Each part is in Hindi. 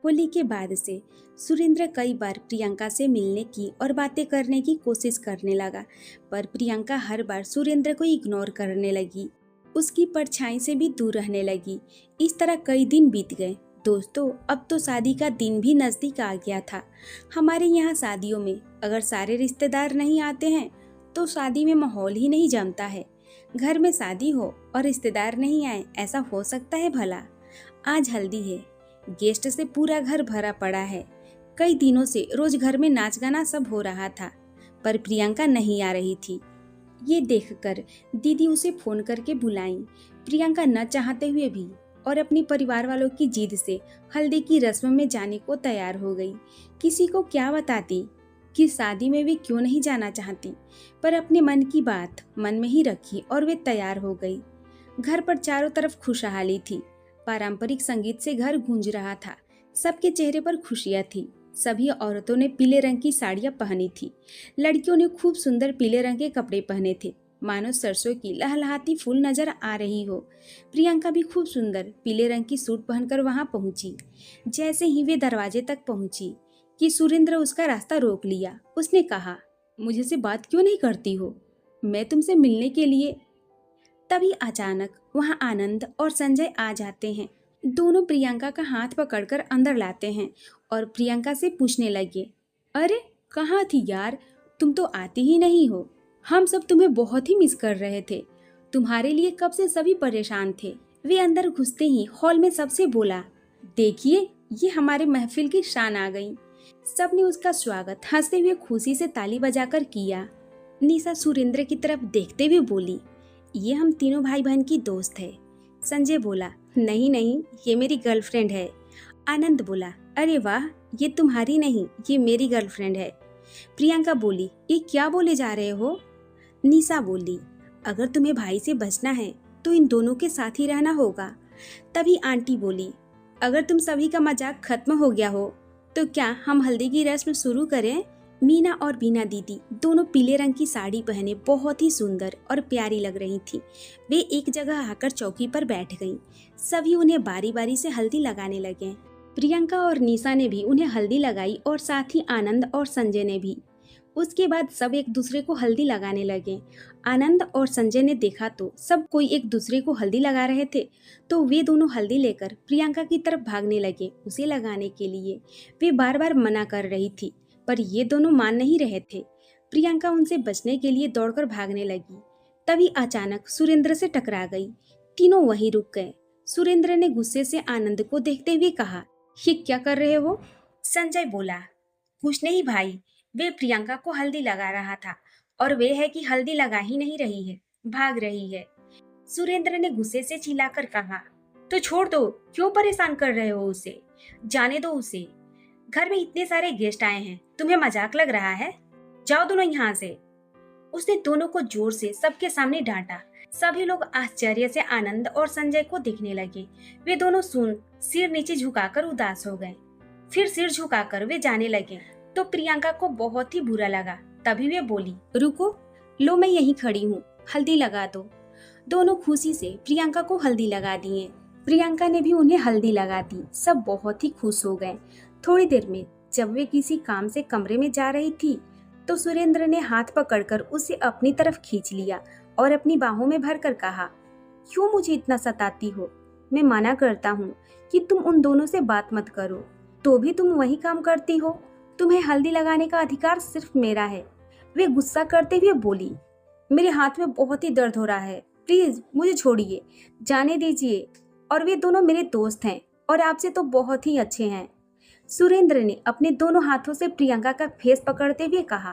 होली के बाद से सुरेंद्र कई बार प्रियंका से मिलने की और बातें करने की कोशिश करने लगा, पर प्रियंका हर बार सुरेंद्र को इग्नोर करने लगी, उसकी परछाई से भी दूर रहने लगी। इस तरह कई दिन बीत गए। दोस्तों, अब तो शादी का दिन भी नजदीक आ गया था। हमारे यहाँ शादियों में अगर सारे रिश्तेदार नहीं आते हैं तो शादी में माहौल ही नहीं जमता है। घर में शादी हो और रिश्तेदार नहीं आए, ऐसा हो सकता है भला? आज हल्दी है, गेस्ट से पूरा घर भरा पड़ा है। कई दिनों से रोज घर में नाच गाना सब हो रहा था, पर प्रियंका नहीं आ रही थी। ये देखकर दीदी उसे फोन करके बुलाई। प्रियंका न चाहते हुए भी और अपनी परिवार वालों की जिद से हल्दी की रस्म में जाने को तैयार हो गई। किसी को क्या बताती कि शादी में वे क्यों नहीं जाना चाहती, पर अपने मन की बात मन में ही रखी और वे तैयार हो गई। घर पर चारों तरफ खुशहाली थी। पारंपरिक संगीत से घर गूंज रहा था। सबके चेहरे पर खुशियां थी। सभी औरतों ने पीले रंग की साड़ियां पहनी थी। लड़कियों ने खूब सुंदर पीले रंग के कपड़े पहने थे, मानो सरसों की लहलहाती फूल नजर आ रही हो। प्रियंका भी खूब सुंदर पीले रंग की सूट पहनकर वहां पहुंची। जैसे ही वे दरवाजे तक पहुंची कि सुरेंद्र उसका रास्ता रोक लिया। उसने कहा, मुझे से बात क्यों नहीं करती हो? मैं तुमसे मिलने के लिए। तभी अचानक वहां आनंद और संजय आ जाते हैं। दोनों प्रियंका का हाथ पकड़कर अंदर लाते हैं और प्रियंका से पूछने लगे, अरे कहाँ थी यार, तुम तो आती ही नहीं हो। हम सब तुम्हें बहुत ही मिस कर रहे थे। तुम्हारे लिए कब से सभी परेशान थे। वे अंदर घुसते ही हॉल में सबसे बोला, देखिए ये हमारे महफिल की शान आ गई। सबने उसका स्वागत हंसते हुए खुशी से ताली बजाकर किया। निशा सुरेंद्र की तरफ देखते हुए बोली, ये हम तीनों भाई बहन की दोस्त है। संजय बोला, नहीं नहीं, ये मेरी गर्लफ्रेंड है। आनंद बोला, अरे वाह, ये तुम्हारी नहीं, ये मेरी गर्लफ्रेंड है। प्रियंका बोली, ये क्या बोले जा रहे हो? निशा बोली, अगर तुम्हें भाई से बचना है तो इन दोनों के साथ ही रहना होगा। तभी आंटी बोली, अगर तुम सभी का मजाक खत्म हो गया हो तो क्या हम हल्दी की रस्म शुरू करें? मीना और बीना दीदी दोनों पीले रंग की साड़ी पहने बहुत ही सुंदर और प्यारी लग रही थी। वे एक जगह आकर चौकी पर बैठ गईं। सभी उन्हें बारी बारी से हल्दी लगाने लगे। प्रियंका और निशा ने भी उन्हें हल्दी लगाई और साथ ही आनंद और संजय ने भी। उसके बाद सब एक दूसरे को हल्दी लगाने लगे। आनंद और संजय ने देखा तो सब कोई एक दूसरे को हल्दी लगा रहे थे, तो वे दोनों हल्दी लेकर प्रियंका की तरफ भागने लगे उसे लगाने के लिए। वे बार बार मना कर रही थी, पर ये दोनों मान नहीं रहे थे। प्रियंका उनसे बचने के लिए दौड़कर भागने लगी। तभी अचानक सुरेंद्र से टकरा गई। तीनों वहीं रुक गए। सुरेंद्र ने गुस्से से आनंद को देखते हुए कहा, ये क्या कर रहे हो? संजय बोला, कुछ नहीं भाई, वे प्रियंका को हल्दी लगा रहा था और वे है कि हल्दी लगा ही नहीं रही है, भाग रही है। सुरेंद्र ने गुस्से से चिल्लाकर कहा, तो छोड़ दो, क्यों परेशान कर रहे हो उसे? जाने दो उसे। घर में इतने सारे गेस्ट आए हैं, तुम्हें मजाक लग रहा है? जाओ दोनों यहाँ से। उसने दोनों को जोर से सबके सामने डांटा। सभी लोग आश्चर्य से आनंद और संजय को देखने लगे। वे दोनों सुन सिर नीचे झुकाकर उदास हो गए। फिर सिर झुकाकर वे जाने लगे तो प्रियंका को बहुत ही बुरा लगा। तभी वे बोली, रुको, लो मैं यहीं खड़ी हूँ, हल्दी लगा दो। दोनों खुशी से प्रियंका को हल्दी लगा दिए। प्रियंका ने भी उन्हें हल्दी लगा दी। सब बहुत ही खुश हो गए। थोड़ी देर में जब वे किसी काम से कमरे में जा रही थी तो सुरेंद्र ने हाथ पकड़कर उसे अपनी तरफ खींच लिया और अपनी बाहों में भरकर कहा, क्यों मुझे इतना सताती हो? मैं मना करता हूँ कि तुम उन दोनों से बात मत करो, तो भी तुम वही काम करती हो। तुम्हें हल्दी लगाने का अधिकार सिर्फ मेरा है। वे गुस्सा करते हुए बोली, मेरे हाथ में बहुत ही दर्द हो रहा है, प्लीज मुझे छोड़िए, जाने दीजिए। और वे दोनों मेरे दोस्त हैं और आपसे तो बहुत ही अच्छे हैं। सुरेंद्र ने अपने दोनों हाथों से प्रियंका का फेस पकड़ते हुए कहा,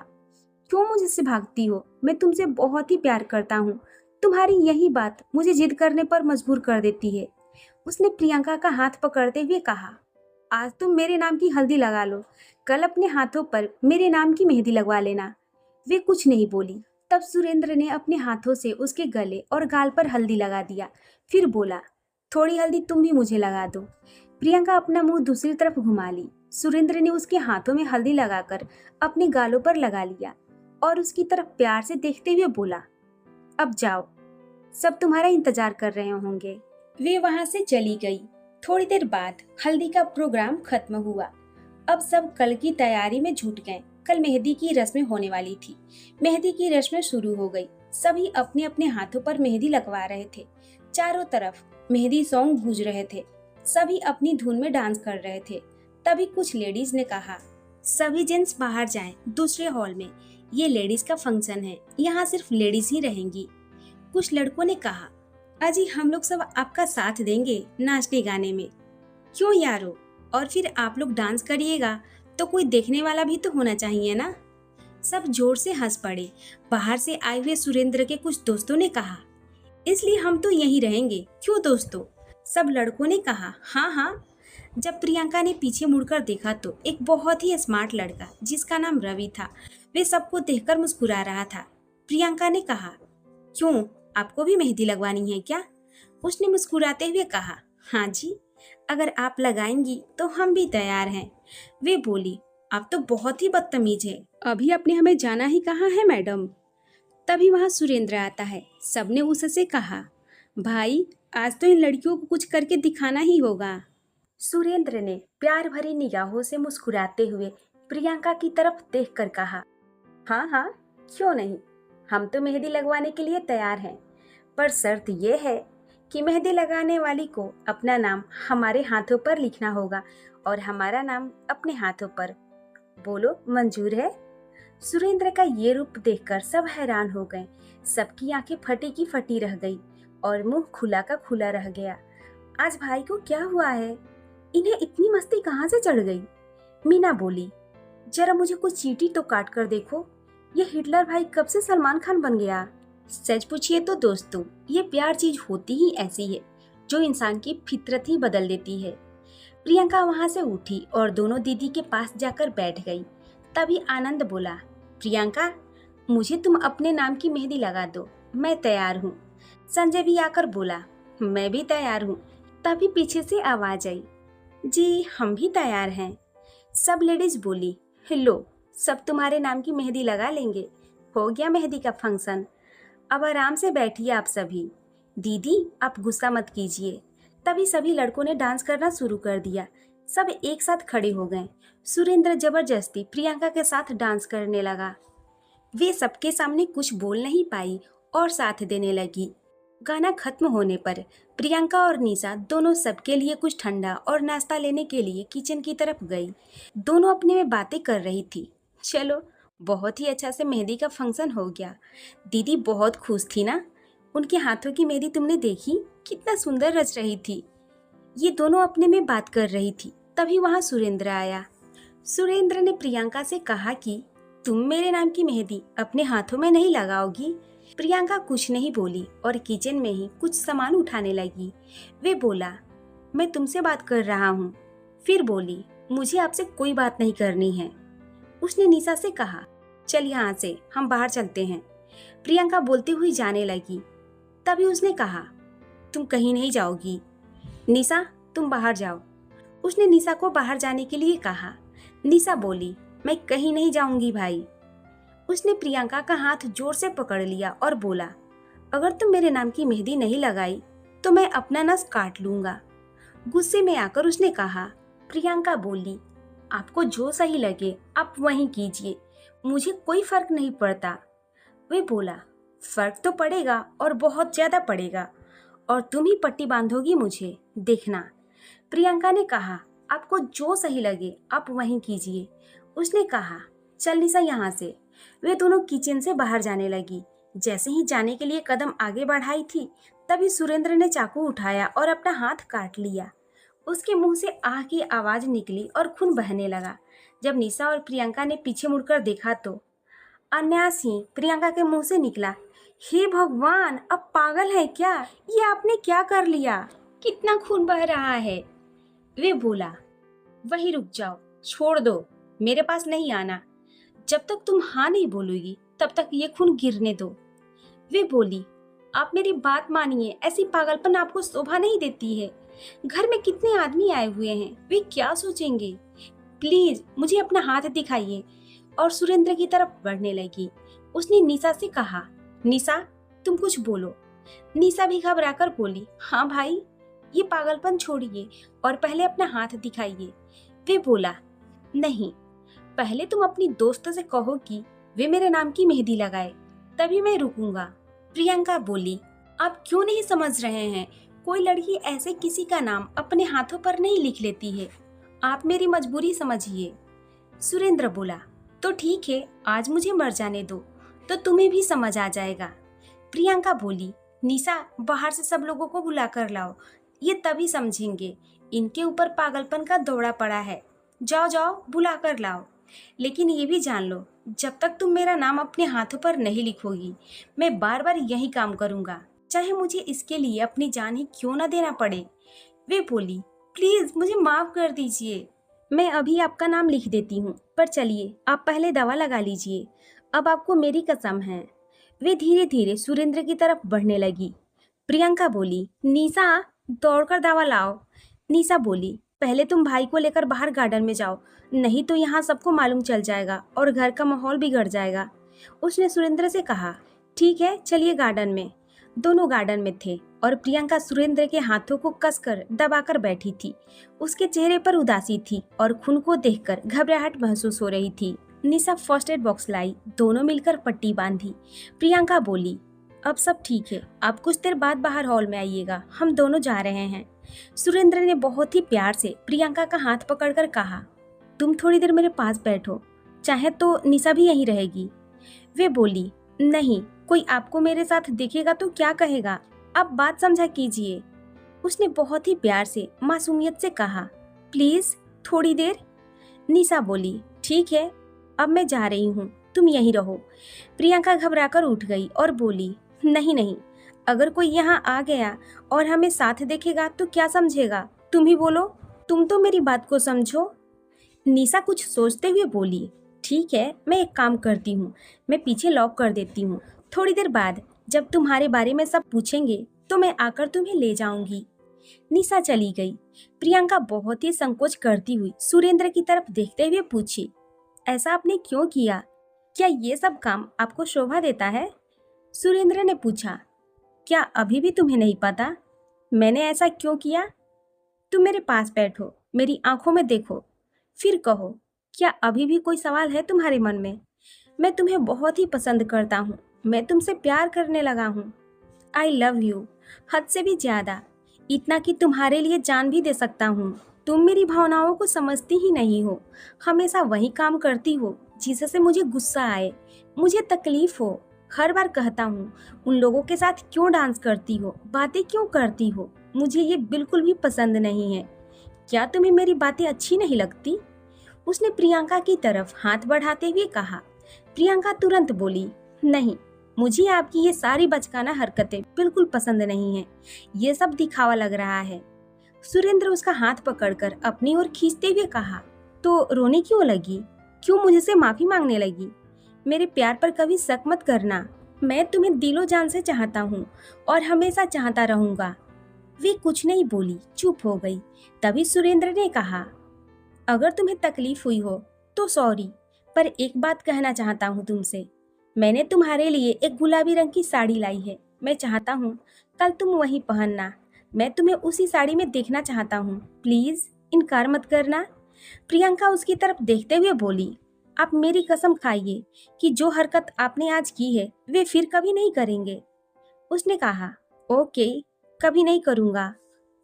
क्यों मुझसे भागती हो? मैं तुमसे बहुत ही प्यार करता हूँ। तुम्हारी यही बात मुझे जिद करने पर मजबूर कर देती है। उसने प्रियंका का हाथ पकड़ते हुए कहा, आज तुम मेरे नाम की हल्दी लगा लो, कल अपने हाथों पर मेरे नाम की मेहंदी लगवा लेना। वे कुछ नहीं बोली। तब सुरेंद्र ने अपने हाथों से उसके गले और गाल पर हल्दी लगा दिया। फिर बोला, थोड़ी हल्दी तुम भी मुझे लगा दो। प्रियंका अपना मुंह दूसरी तरफ घुमा ली। सुरेंद्र ने उसके हाथों में हल्दी लगाकर अपने गालों पर लगा लिया और उसकी तरफ प्यार से देखते हुए बोला, अब जाओ, सब तुम्हारा इंतजार कर रहे होंगे। वे वहां से चली गई। थोड़ी देर बाद हल्दी का प्रोग्राम खत्म हुआ। अब सब कल की तैयारी में जुट गए। कल मेहंदी की रस्में होने वाली थी। मेहंदी की रस्में शुरू हो गई। सभी अपने अपने हाथों पर मेहंदी लगवा रहे थे। चारों तरफ मेहंदी सॉन्ग गूंज रहे थे। सभी अपनी धुन में डांस कर रहे थे। तभी कुछ लेडीज ने कहा, सभी जेंट्स बाहर जाएं, दूसरे हॉल में। ये लेडीज का फंक्शन है, यहाँ सिर्फ लेडीज ही रहेंगी। कुछ लड़कों ने कहा, अजी हम लोग सब आपका साथ देंगे नाचने गाने में। क्यों यारो, और फिर आप लोग डांस करिएगा तो कोई देखने वाला भी तो होना चाहिए ना। सब जोर से हंस पड़े। बाहर से आए हुए सुरेंद्र के कुछ दोस्तों ने कहा, इसलिए हम तो यहीं रहेंगे, क्यों दोस्तों। सब लड़कों ने कहा, हाँ हाँ। जब प्रियंका ने पीछे मुड़कर देखा तो एक बहुत ही स्मार्ट लड़का जिसका नाम रवि था, वे सबको देखकर मुस्कुरा रहा था। प्रियंका ने कहा, क्यों, आपको भी मेहंदी लगवानी है क्या। उसने मुस्कुराते हुए कहा, हाँ जी, अगर आप लगाएंगी तो हम भी तैयार हैं। वे बोली, आप तो बहुत ही बदतमीज है, अभी आपने हमें जाना ही कहाँ है मैडम। तभी वहाँ सुरेंद्र आता है। सबने उससे कहा, भाई आज तो इन लड़कियों को कुछ करके दिखाना ही होगा। सुरेंद्र ने प्यार भरी निगाहों से मुस्कुराते हुए प्रियंका की तरफ देखकर कहा, हाँ हाँ, क्यों नहीं, हम तो मेहंदी लगवाने के लिए तैयार हैं, पर शर्त यह है कि मेहंदी लगाने वाली को अपना नाम हमारे हाथों पर लिखना होगा और हमारा नाम अपने हाथों पर। बोलो, मंजूर है। सुरेंद्र का ये रूप देखकर सब हैरान हो गए। सबकी आंखें फटी की फटी रह गई और मुंह खुला का खुला रह गया। आज भाई को क्या हुआ है, इन्हें इतनी मस्ती कहाँ से चढ़ गई। मीना बोली, जरा मुझे कुछ चींटी तो काट कर देखो, ये हिटलर भाई कब से सलमान खान बन गया। सच पूछिए तो दोस्तों, ये प्यार चीज होती ही ऐसी है जो इंसान की फितरत ही बदल देती है। प्रियंका वहां से उठी और दोनों दीदी के पास जाकर बैठ गई। तभी आनंद बोला, प्रियंका मुझे तुम अपने नाम की मेहंदी लगा दो, मैं तैयार हूँ। संजय भी आकर बोला, मैं भी तैयार हूँ। तभी पीछे से आवाज आई, जी हम भी तैयार हैं। सब लेडीज बोली, लो सब तुम्हारे नाम की मेहंदी लगा लेंगे, हो गया मेहंदी का फंक्शन। अब आराम से बैठिए आप सभी। दीदी आप गुस्सा मत कीजिए। तभी सभी लड़कों ने डांस करना शुरू कर दिया। सब एक साथ खड़े हो गए। सुरेंद्र जबरदस्ती प्रियंका के साथ डांस करने लगा। वे सबके सामने कुछ बोल नहीं पाई और साथ देने लगी। गाना खत्म होने पर प्रियंका और निशा दोनों सबके लिए कुछ ठंडा और नाश्ता लेने के लिए किचन की तरफ गई। दोनों अपने में बातें कर रही थी। चलो, बहुत ही अच्छा से मेहंदी का फंक्शन हो गया। दीदी बहुत खुश थी ना, उनके हाथों की मेहंदी तुमने देखी, कितना सुंदर रच रही थी। ये दोनों अपने में बात कर रही थी। तभी वहाँ सुरेंद्र आया। सुरेंद्र ने प्रियंका से कहा कि तुम मेरे नाम की मेहंदी अपने हाथों में नहीं लगाओगी। प्रियंका कुछ नहीं बोली और किचन में ही कुछ सामान उठाने लगी। वे बोला, मैं तुमसे बात कर रहा हूँ। फिर बोली, मुझे आपसे कोई बात नहीं करनी है। उसने निशा से कहा, चल यहाँ से हम बाहर चलते हैं। प्रियंका बोलती हुई जाने लगी। तभी उसने कहा, तुम कहीं नहीं जाओगी, निशा तुम बाहर जाओ। उसने निशा को बाहर जाने के लिए कहा। निशा बोली, मैं कहीं नहीं जाऊंगी भाई। उसने प्रियंका का हाथ जोर से पकड़ लिया और बोला, अगर तुम मेरे नाम की मेहंदी नहीं लगाई तो मैं अपना नस काट लूंगा। गुस्से में आकर उसने कहा। प्रियंका बोली, आपको जो सही लगे आप वहीं कीजिए, मुझे कोई फर्क नहीं पड़ता। वे बोला, फर्क तो पड़ेगा और बहुत ज्यादा पड़ेगा, और तुम ही पट्टी बांधोगी मुझे, देखना। प्रियंका ने कहा, आपको जो सही लगे आप वहीं कीजिए। उसने कहा, चल निशा यहाँ से। वे दोनों किचन से बाहर जाने लगी। जैसे ही जाने के लिए कदम आगे बढ़ाई थी, तभी सुरेंद्र ने चाकू उठाया और अपना हाथ काट लिया। उसके मुंह से आह की आवाज निकली और खून बहने लगा। जब निशा और प्रियंका ने पीछे मुड़कर देखा तो अन्यास ही प्रियंका के मुंह से निकला, हे भगवान, अब पागल है क्या, ये आपने क्या कर लिया, कितना खून बह रहा है। वे बोला, वही रुक जाओ, छोड़ दो, मेरे पास नहीं आना। जब तक तुम हाँ नहीं बोलोगी तब तक ये खून गिरने दो। वे बोली, आप मेरी बात मानिए, ऐसी पागलपन आपको शोभा नहीं देती है। घर में कितने आदमी आए हुए हैं, वे क्या सोचेंगे, प्लीज मुझे अपना हाथ दिखाइए। और सुरेंद्र की तरफ बढ़ने लगी। उसने निशा से कहा, निशा तुम कुछ बोलो। निशा भी घबराकर बोली, हाँ भाई। ये पागलपन छोड़िए और पहले अपना हाथ दिखाइए। वे बोला, नहीं, पहले तुम अपनी दोस्त से कहो कि वे मेरे नाम की मेहंदी लगाए, तभी मैं रुकूंगा। प्रियंका बोली, आप क्यों नहीं समझ रहे हैं? कोई लड़की ऐसे किसी का नाम अपने हाथों पर नहीं लिख लेती है। आप मेरी मजबूरी समझिए। सुरेंद्र बोला, तो ठीक है, आज मुझे मर जाने दो, तो तुम्हें भी समझ आ जाएगा। प्रियंका बोली, निशा, बाहर से सब लोगों को बुला कर लाओ, ये तभी समझेंगे। इनके ऊपर पागलपन का दौड़ा पड़ा है। जाओ जाओ, बुला कर लाओ। लेकिन ये भी जान लो, जब तक तुम मेरा नाम अपने हाथों पर नहीं लिखोगी, मैं बार बार यही काम करूंगा, चाहे मुझे इसके लिए अपनी जान ही क्यों ना देना पड़े। वे बोली, प्लीज मुझे माफ कर दीजिए, मैं अभी आपका नाम लिख देती हूँ, पर चलिए आप पहले दवा लगा लीजिए, अब आपको मेरी कसम है। वे धीरे धीरे सुरेंद्र की तरफ बढ़ने लगी। प्रियंका बोली, निशा, दौड़कर दवा लाओ। निशा बोली, पहले तुम भाई को लेकर बाहर गार्डन में जाओ, नहीं तो यहाँ सबको मालूम चल जाएगा और घर का माहौल बिगड़ जाएगा। उसने सुरेंद्र से कहा, ठीक है, चलिए गार्डन में। दोनों गार्डन में थे और प्रियंका सुरेंद्र के हाथों को कसकर दबाकर बैठी थी। उसके चेहरे पर उदासी थी और खून को देखकर घबराहट महसूस हो रही थी। निशा फर्स्ट एड बॉक्स लाई, दोनों मिलकर पट्टी बांधी। प्रियंका बोली, अब सब ठीक है, आप कुछ देर बाद बाहर हॉल में आइएगा, हम दोनों जा रहे हैं। सुरेंद्र ने बहुत ही प्यार से प्रियंका का हाथ पकड़कर कहा, तुम थोड़ी देर मेरे पास बैठो, चाहे तो निशा भी यहीं रहेगी। वे बोली, नहीं, कोई आपको मेरे साथ देखेगा तो क्या कहेगा, आप बात समझा कीजिए। उसने बहुत ही प्यार से मासूमियत से कहा, प्लीज थोड़ी देर। निशा बोली, ठीक है, अब मैं जा रही हूँ, तुम यहीं रहो। प्रियंका घबराकर उठ गई और बोली, नहीं नहीं, अगर कोई यहाँ आ गया और हमें साथ देखेगा तो क्या समझेगा, तुम ही बोलो, तुम तो मेरी बात को समझो। निशा कुछ सोचते हुए बोली, ठीक है, मैं एक काम करती हूँ, मैं पीछे लॉक कर देती हूँ, थोड़ी देर बाद जब तुम्हारे बारे में सब पूछेंगे तो मैं आकर तुम्हें ले जाऊंगी। निशा चली गई। प्रियंका बहुत ही संकोच करती हुई सुरेंद्र की तरफ देखते हुए पूछी, ऐसा आपने क्यों किया? क्या ये सब काम आपको शोभा देता है? सुरेंद्र ने पूछा, क्या अभी भी तुम्हें नहीं पता मैंने ऐसा क्यों किया? तुम मेरे पास बैठो, मेरी आंखों में देखो, फिर कहो, क्या अभी भी कोई सवाल है तुम्हारे मन में? मैं तुम्हें बहुत ही पसंद करता हूँ, मैं तुमसे प्यार करने लगा हूँ। आई लव यू, हद से भी ज्यादा, इतना कि तुम्हारे लिए जान भी दे सकता हूँ। तुम मेरी भावनाओं को समझती ही नहीं हो, हमेशा वही काम करती हो जिससे मुझे गुस्सा आए, मुझे तकलीफ हो। हर बार कहता हूँ, उन लोगों के साथ क्यों डांस करती हो, बातें क्यों करती हो, मुझे ये बिल्कुल भी पसंद नहीं है। क्या तुम्हें मेरी बातें अच्छी नहीं लगती? उसने प्रियंका की तरफ हाथ बढ़ाते हुए कहा। प्रियंका तुरंत बोली, नहीं, मुझे आपकी ये सारी बचकाना हरकतें बिल्कुल पसंद नहीं है, ये सब दिखावा लग रहा है। सुरेंद्र उसका हाथ पकड़कर अपनी ओर खींचते हुए कहा, तो रोने क्यों लगी, क्यों मुझसे माफी मांगने लगी? मेरे प्यार पर कभी शक मत करना, मैं तुम्हें दिलो जान से चाहता हूँ और हमेशा चाहता रहूंगा। वे कुछ नहीं बोली, चुप हो गई। तभी सुरेंद्र ने कहा, अगर तुम्हें तकलीफ हुई हो तो सॉरी, पर एक बात कहना चाहता हूँ तुमसे। मैंने तुम्हारे लिए एक गुलाबी रंग की साड़ी लाई है, मैं चाहता हूँ कल तुम वही पहनना, मैं तुम्हें उसी साड़ी में देखना चाहता हूँ, प्लीज इनकार मत करना। प्रियंका उसकी तरफ देखते हुए बोली, आप मेरी कसम खाइए कि जो हरकत आपने आज की है वे फिर कभी नहीं करेंगे। उसने कहा, ओके, कभी नहीं करूँगा,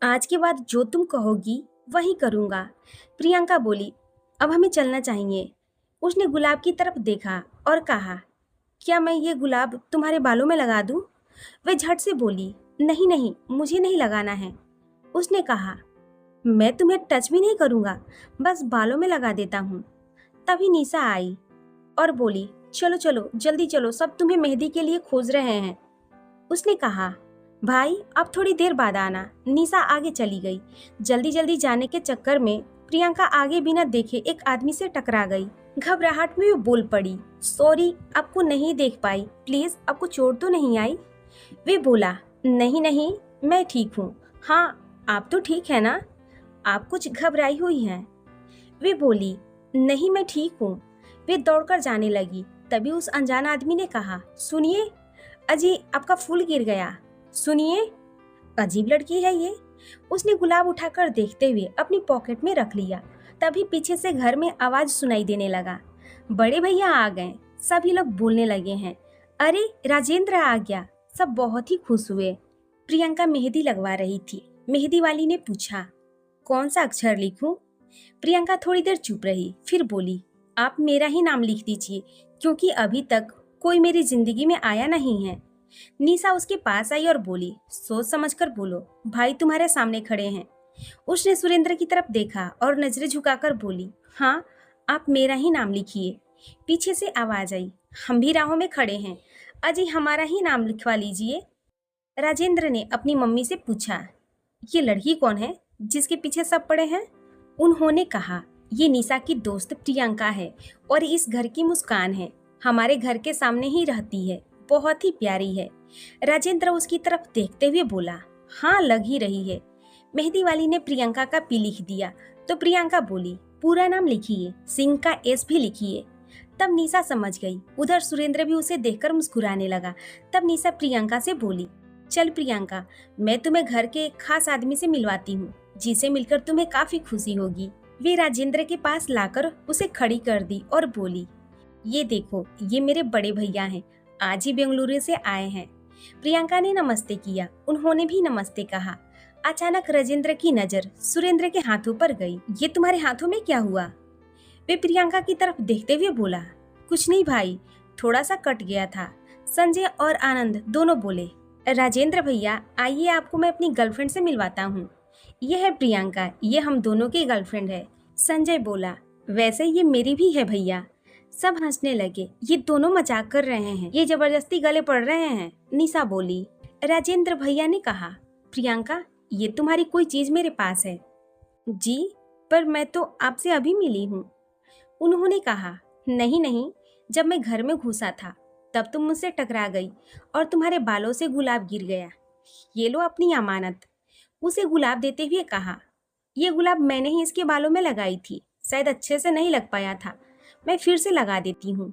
आज के बाद जो तुम कहोगी वही करूँगा। प्रियंका बोली, अब हमें चलना चाहिए। उसने गुलाब की तरफ देखा और कहा, क्या मैं ये गुलाब तुम्हारे बालों में लगा दूँ? वह झट से बोली, नहीं नहीं, मुझे नहीं लगाना है। उसने कहा, मैं तुम्हें टच भी नहीं करूँगा, बस बालों में लगा देता हूँ। तभी निशा आई और बोली, चलो चलो जल्दी चलो, सब तुम्हें मेहंदी के लिए खोज रहे हैं। उसने कहा, भाई आप थोड़ी देर बाद आना। निशा आगे चली गई। जल्दी जल्दी जाने के चक्कर में प्रियंका आगे बिना देखे एक आदमी से टकरा गई। घबराहट में वो बोल पड़ी, सॉरी, आपको नहीं देख पाई, प्लीज आपको चोट तो नहीं आई? वे बोला, नहीं नहीं, मैं ठीक हूँ। हाँ, आप तो ठीक है ना? आप कुछ घबराई हुई हैं। वे बोली, नहीं मैं ठीक हूँ। वे दौड़कर जाने लगी। तभी उस अनजान आदमी ने कहा, सुनिए, अजी आपका फूल गिर गया। सुनिए, अजीब लड़की है ये, उसने गुलाब उठाकर देखते हुए अपनी पॉकेट में रख लिया। तभी पीछे से घर में आवाज सुनाई देने लगा, बड़े भैया आ गए। सभी लोग बोलने लगे हैं, अरे राजेंद्र आ गया। सब बहुत ही खुश हुए। प्रियंका मेहंदी लगवा रही थी। मेहंदी वाली ने पूछा, कौन सा अक्षर लिखूं? प्रियंका थोड़ी देर चुप रही, फिर बोली, आप मेरा ही नाम लिख दीजिए, क्योंकि अभी तक कोई मेरी जिंदगी में आया नहीं है। निशा उसके पास आई और बोली, सोच समझकर बोलो, भाई तुम्हारे सामने खड़े हैं। उसने सुरेंद्र की तरफ देखा और नजरें झुकाकर बोली, हाँ, आप मेरा ही नाम लिखिए। पीछे से आवाज आई, हम भी राहों में खड़े हैं, अजय हमारा ही नाम लिखवा लीजिए। राजेंद्र ने अपनी मम्मी से पूछा, ये लड़की कौन है जिसके पीछे सब पड़े हैं? उन्होंने कहा, ये निशा की दोस्त प्रियंका है और इस घर की मुस्कान है। हमारे घर के सामने ही रहती है, बहुत ही प्यारी है। राजेंद्र उसकी तरफ देखते हुए बोला, हाँ लग ही रही है। मेहंदी वाली ने प्रियंका का पी लिख दिया तो प्रियंका बोली, पूरा नाम लिखिए, सिंह का एस भी लिखिए। तब निशा समझ गई। उधर सुरेंद्र भी उसे देखकर मुस्कुराने लगा। तब निशा प्रियंका से बोली, चल प्रियंका, मैं तुम्हें घर के एक खास आदमी से मिलवाती हूँ, जिसे मिलकर तुम्हें काफी खुशी होगी। वे राजेंद्र के पास लाकर उसे खड़ी कर दी और बोली, ये देखो, ये मेरे बड़े भैया हैं, आज ही बेंगलुरु से आए हैं। प्रियंका ने नमस्ते किया, उन्होंने भी नमस्ते कहा। अचानक राजेंद्र की नजर सुरेंद्र के हाथों पर गई। ये तुम्हारे हाथों में क्या हुआ? वे प्रियंका की तरफ देखते हुए बोला, कुछ नहीं भाई, थोड़ा सा कट गया था। संजय और आनंद दोनों बोले, राजेंद्र भैया आइए, आपको मैं अपनी गर्लफ्रेंड से मिलवाता हूँ। ये है प्रियंका, ये हम दोनों की गर्लफ्रेंड है। संजय बोला, वैसे ये मेरी भी है भैया। सब हंसने लगे, ये दोनों मजाक कर रहे हैं, ये जबरदस्ती गले पड़ रहे हैं। निशा बोली। राजेंद्र भैया ने कहा, प्रियंका ये तुम्हारी कोई चीज मेरे पास है। जी, पर मैं तो आपसे अभी मिली हूँ। उन्होंने कहा, नहीं नहीं, जब मैं घर में घुसा था तब तुम मुझसे टकरा गई और तुम्हारे बालों से गुलाब गिर गया। ये लो अपनी अमानत। उसे गुलाब देते हुए कहा, ये गुलाब मैंने ही इसके बालों में लगाई थी, शायद अच्छे से नहीं लग पाया था, मैं फिर से लगा देती हूँ।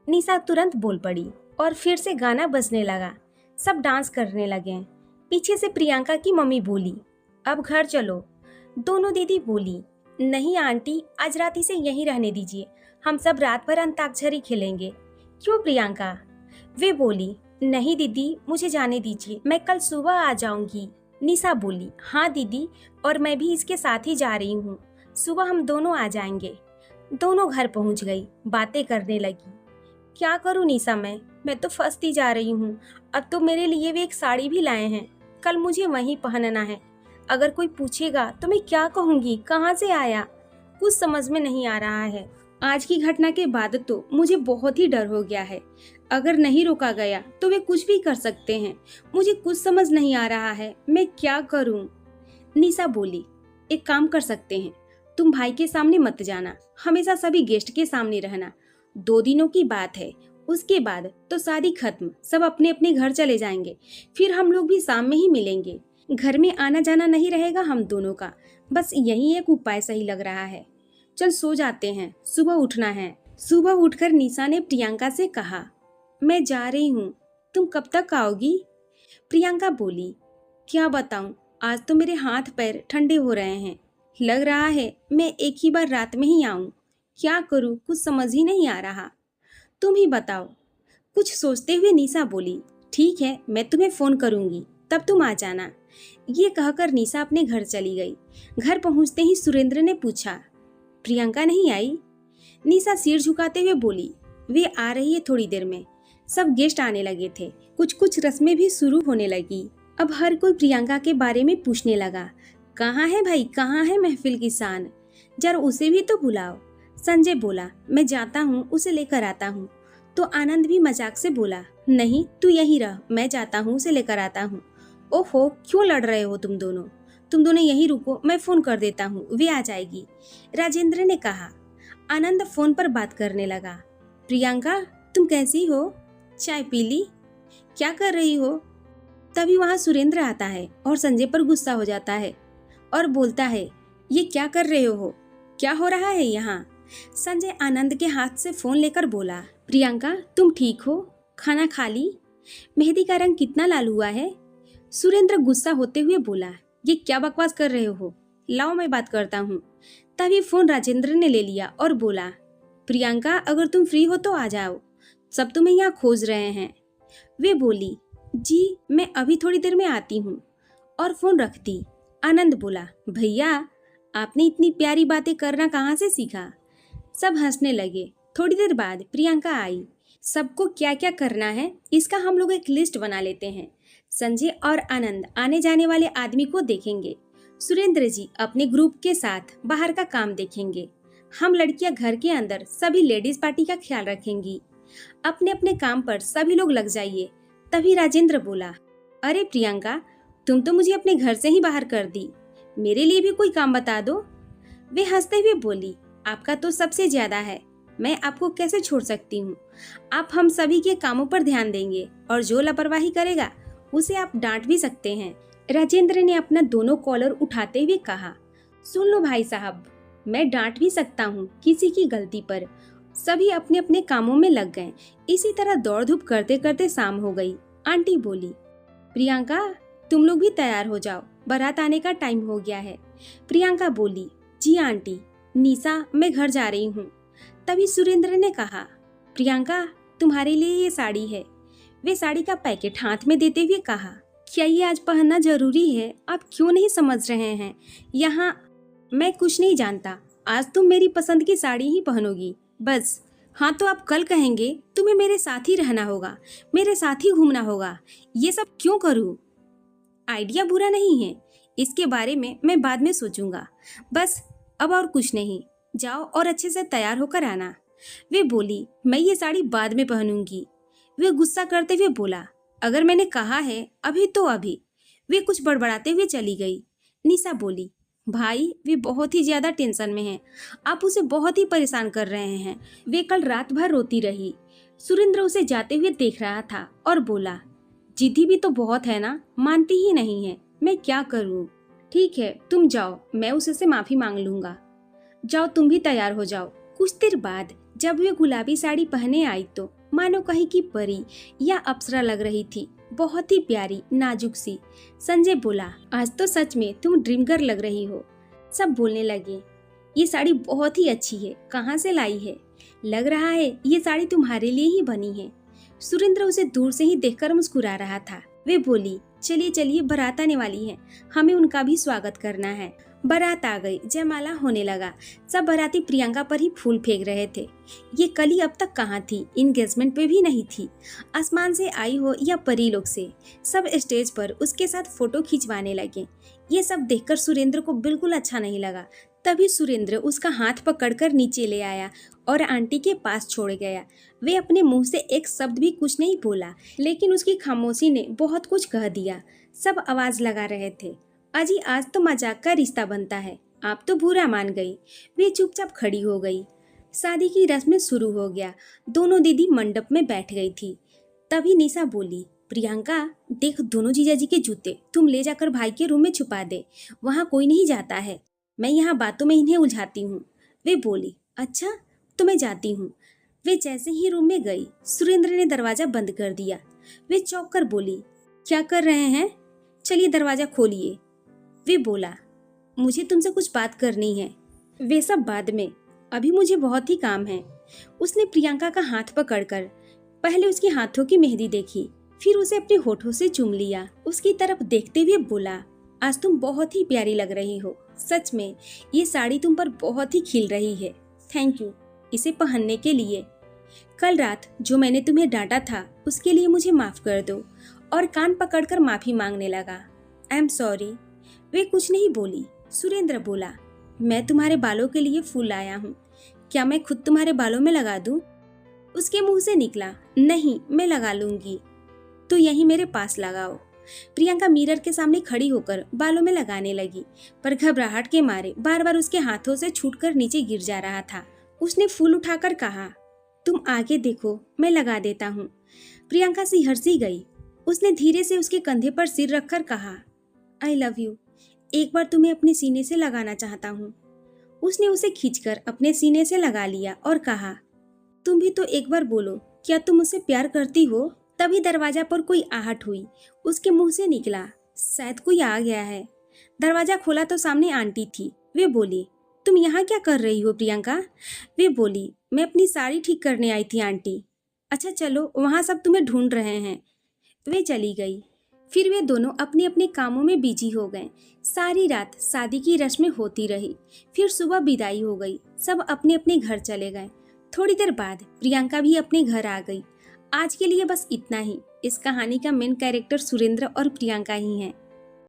निशा तुरंत बोल पड़ी और फिर से गाना बजने लगा। सब डांस करने लगे। पीछे से प्रियंका की मम्मी बोली, अब घर चलो। दोनों दीदी बोली, नहीं आंटी, आज रात इसे यहीं रहने दीजिए, हम सब रात भर अंताक्षरी खेलेंगे। क्यों प्रियंका? वे बोली, नहीं दीदी, मुझे जाने दीजिए, मैं कल सुबह आ जाऊंगी। निशा बोली, हाँ दीदी, और मैं भी इसके साथ ही जा रही हूँ, सुबह हम दोनों आ जाएंगे। दोनों घर पहुँच गई, बातें करने लगी। क्या करूँ निशा, मैं तो फंसती जा रही हूँ। अब तो मेरे लिए वे एक साड़ी भी लाए हैं, कल मुझे वहीं पहनना है। अगर कोई पूछेगा तो मैं क्या कहूँगी, कहाँ से आया? कुछ समझ में नहीं आ रहा है। आज की घटना के बाद तो मुझे बहुत ही डर हो गया है। अगर नहीं रोका गया तो वे कुछ भी कर सकते हैं। मुझे कुछ समझ नहीं आ रहा है, मैं क्या करूं? निशा बोली, एक काम कर सकते हैं, तुम भाई के सामने मत जाना, हमेशा सभी गेस्ट के सामने रहना। 2 दिनों की बात है, उसके बाद तो शादी खत्म, सब अपने अपने घर चले जाएंगे, फिर हम लोग भी शाम में ही मिलेंगे। घर में आना जाना नहीं रहेगा हम दोनों का। बस यही एक उपाय सही लग रहा है। चल सो जाते हैं, सुबह उठना है। सुबह उठकर निशा ने प्रियंका से कहा, मैं जा रही हूँ, तुम कब तक आओगी? प्रियंका बोली, क्या बताऊँ, आज तो मेरे हाथ पैर ठंडे हो रहे हैं। लग रहा है मैं एक ही बार रात में ही आऊँ। क्या करूँ, कुछ समझ ही नहीं आ रहा। तुम ही बताओ। कुछ सोचते हुए निशा बोली, ठीक है, मैं तुम्हें फोन करूँगी, तब तुम आ जाना। ये कहकर निशा अपने घर चली गई। घर पहुँचते ही सुरेंद्र ने पूछा, प्रियंका नहीं आई? निशा सिर झुकाते हुए बोली, वे आ रही है थोड़ी देर में। सब गेस्ट आने लगे थे, कुछ कुछ रस्में भी शुरू होने लगी। अब हर कोई प्रियंका के बारे में पूछने लगा, कहाँ है भाई, कहाँ है महफिल की शान, जरा उसे भी तो बुलाओ। संजय बोला, मैं जाता हूँ, उसे लेकर आता हूँ। तो आनंद भी मजाक से बोला, नहीं तू यहीं रह, मैं जाता हूँ, उसे लेकर आता हूँ। ओहो, क्यों लड़ रहे हो तुम दोनों यहीं रुको, मैं फोन कर देता हूँ, वे आ जाएगी। राजेंद्र ने कहा। आनंद फोन पर बात करने लगा, प्रियंका तुम कैसी हो, चाय पी ली, क्या कर रही हो? तभी वहाँ सुरेंद्र आता है और संजय पर गुस्सा हो जाता है और बोलता है, ये क्या कर रहे हो, क्या हो रहा है यहाँ? संजय आनंद के हाथ से फोन लेकर बोला, प्रियंका तुम ठीक हो, खाना खा ली? मेहंदी का रंग कितना लाल हुआ है? सुरेंद्र गुस्सा होते हुए बोला, ये क्या बकवास कर रहे हो? लाओ मैं बात करता हूँ। तभी फोन राजेंद्र ने ले लिया और बोला, प्रियंका अगर तुम फ्री हो तो आ जाओ, सब तुम्हें यहाँ खोज रहे हैं। वे बोली, जी मैं अभी थोड़ी देर में आती हूँ, और फोन रख दी। आनंद बोला, भैया आपने इतनी प्यारी बातें करना कहाँ से सीखा? सब हंसने लगे। थोड़ी देर बाद प्रियंका आई। सबको क्या क्या करना है इसका हम लोग एक लिस्ट बना लेते हैं। संजय और आनंद आने जाने वाले आदमी को देखेंगे। सुरेंद्र जी अपने ग्रुप के साथ बाहर का काम देखेंगे। हम लड़कियां घर के अंदर सभी लेडीज पार्टी का ख्याल रखेंगी। अपने अपने काम पर सभी लोग लग जाइए। तभी राजेंद्र बोला, अरे प्रियंका तुम तो मुझे अपने घर से ही बाहर कर दी, मेरे लिए भी कोई काम बता दो। वे हंसते हुए बोली, आपका तो सबसे ज्यादा है, मैं आपको कैसे छोड़ सकती हूँ। आप हम सभी के कामों पर ध्यान देंगे और जो लापरवाही करेगा उसे आप डांट भी सकते हैं। राजेंद्र ने अपना दोनों कॉलर उठाते हुए कहा, सुन लो भाई साहब, मैं डांट भी सकता हूँ किसी की गलती पर। सभी अपने अपने कामों में लग गए। इसी तरह दौड़ धूप करते करते शाम हो गई। आंटी बोली, प्रियंका तुम लोग भी तैयार हो जाओ, बारात आने का टाइम हो गया है। प्रियंका बोली, जी आंटी। निशा मैं घर जा रही हूँ। तभी सुरेंद्र ने कहा, प्रियंका तुम्हारे लिए ये साड़ी है। वे साड़ी का पैकेट हाथ में देते हुए कहा, क्या ये आज पहनना जरूरी है? आप क्यों नहीं समझ रहे हैं? यहाँ मैं कुछ नहीं जानता, आज तुम मेरी पसंद की साड़ी ही पहनोगी बस। हाँ तो आप कल कहेंगे तुम्हें मेरे साथ ही रहना होगा, मेरे साथ ही घूमना होगा। ये सब क्यों करूँ? आइडिया बुरा नहीं है, इसके बारे में मैं बाद में सोचूंगा। बस अब और कुछ नहीं, जाओ और अच्छे से तैयार होकर आना। वे बोली, मैं ये साड़ी बाद में पहनूंगी। वे गुस्सा करते हुए बोला, अगर मैंने कहा है अभी तो अभी। वे कुछ बड़बड़ाते हुए चली गई। निशा बोली, भाई वे बहुत ही ज्यादा टेंशन में हैं, आप उसे बहुत ही परेशान कर रहे हैं। वे कल रात भर रोती रही। सुरेंद्र उसे जाते हुए देख रहा था और बोला, जिद्दी भी तो बहुत है ना, मानती ही नहीं है, मैं क्या करूं? ठीक है तुम जाओ, मैं उससे माफी मांग लूंगा। जाओ तुम भी तैयार हो जाओ। कुछ देर बाद जब वे गुलाबी साड़ी पहने आई तो मानो कहीं की परी या अप्सरा लग रही थी, बहुत ही प्यारी नाजुक सी। संजय बोला, आज तो सच में तुम ड्रीम गर्ल लग रही हो। सब बोलने लगे, ये साड़ी बहुत ही अच्छी है, कहाँ से लाई है? लग रहा है ये साड़ी तुम्हारे लिए ही बनी है। सुरेंद्र उसे दूर से ही देखकर मुस्कुरा रहा था। वे बोली, चलिए चलिए बारात आने वाली है, हमें उनका भी स्वागत करना है। बारात आ गई, जयमाला होने लगा। सब बाराती प्रियंका पर ही फूल फेंक रहे थे। ये कली अब तक कहाँ थी, एंगेजमेंट पे भी नहीं थी। आसमान से आई हो या परी लोग से, सब स्टेज पर उसके साथ फोटो खिंचवाने लगे। ये सब देखकर सुरेंद्र को बिल्कुल अच्छा नहीं लगा। तभी सुरेंद्र उसका हाथ पकड़कर नीचे ले आया और आंटी के पास छोड़ गया। वे अपने मुंह से एक शब्द भी कुछ नहीं बोला, लेकिन उसकी खामोशी ने बहुत कुछ कह दिया। सब आवाज लगा रहे थे, अजी आज तो मजाक का रिश्ता बनता है, आप तो बुरा मान गई। वे चुपचाप खड़ी हो गई। शादी की रस्म शुरू हो गया। दोनों दीदी मंडप में बैठ गई थी। तभी निशा बोली, प्रियंका देख दोनों जीजाजी के जूते, तुम ले जाकर भाई के रूम में छुपा दे, वहाँ कोई नहीं जाता है, मैं यहाँ बातों में इन्हें उलझाती हूँ। वे बोली, अच्छा तो मैं जाती हूँ। वे जैसे ही रूम में गई, सुरेंद्र ने दरवाजा बंद कर दिया। वे चौंक कर बोली, क्या कर रहे हैं? चलिए दरवाजा खोलिए। वे बोला, मुझे तुमसे कुछ बात करनी है। वे सब बाद में, अभी मुझे बहुत ही काम है। उसने प्रियंका का हाथ पकड़कर पहले उसके हाथों की मेहंदी देखी, फिर उसे अपने होठों से चूम लिया। उसकी तरफ देखते हुए बोला, आज तुम बहुत ही प्यारी लग रही हो, सच में ये साड़ी तुम पर बहुत ही खिल रही है। थैंक यू इसे पहनने के लिए। कल रात जो मैंने तुम्हें डांटा था उसके लिए मुझे माफ कर दो। और कान पकड़कर माफी मांगने लगा। I am sorry. वे कुछ नहीं बोली। सुरेंद्र बोला, मैं तुम्हारे बालों के लिए फूल लाया हूँ, क्या मैं खुद तुम्हारे बालों में लगा दूं? उसके मुंह से निकला, नहीं मैं लगा लूंगी। तो यहीं मेरे पास लगाओ। प्रियंका मिरर के सामने खड़ी होकर बालों में लगाने लगी, पर घबराहट के मारे बार बार उसके हाथों से छूटकर नीचे गिर जा रहा था। उसने फूल उठाकर कहा, तुम आगे देखो मैं लगा देता हूँ। प्रियंका सिहरसी गई। उसने धीरे से उसके कंधे पर सिर रखकर कहा, आई लव यू, एक बार तुम्हें अपने सीने से लगाना चाहता हूँ। उसने उसे खींचकर अपने सीने से लगा लिया और कहा, तुम भी तो एक बार बोलो, क्या तुम मुझसे प्यार करती हो? तभी दरवाजा पर कोई आहट हुई। उसके मुंह से निकला, शायद कोई आ गया है। दरवाजा खोला तो सामने आंटी थी। वे बोली, तुम यहाँ क्या कर रही हो प्रियंका? वे बोली, मैं अपनी साड़ी ठीक करने आई थी आंटी। अच्छा चलो, वहाँ सब तुम्हें ढूंढ रहे हैं। वे चली गई। फिर वे दोनों अपने अपने कामों में बिजी हो गए। सारी रात शादी की रस्में होती रही। फिर सुबह विदाई हो गई। सब अपने अपने घर चले गए। थोड़ी देर बाद प्रियंका भी अपने घर आ गई। आज के लिए बस इतना ही। इस कहानी का मेन कैरेक्टर सुरेंद्र और प्रियंका ही हैं।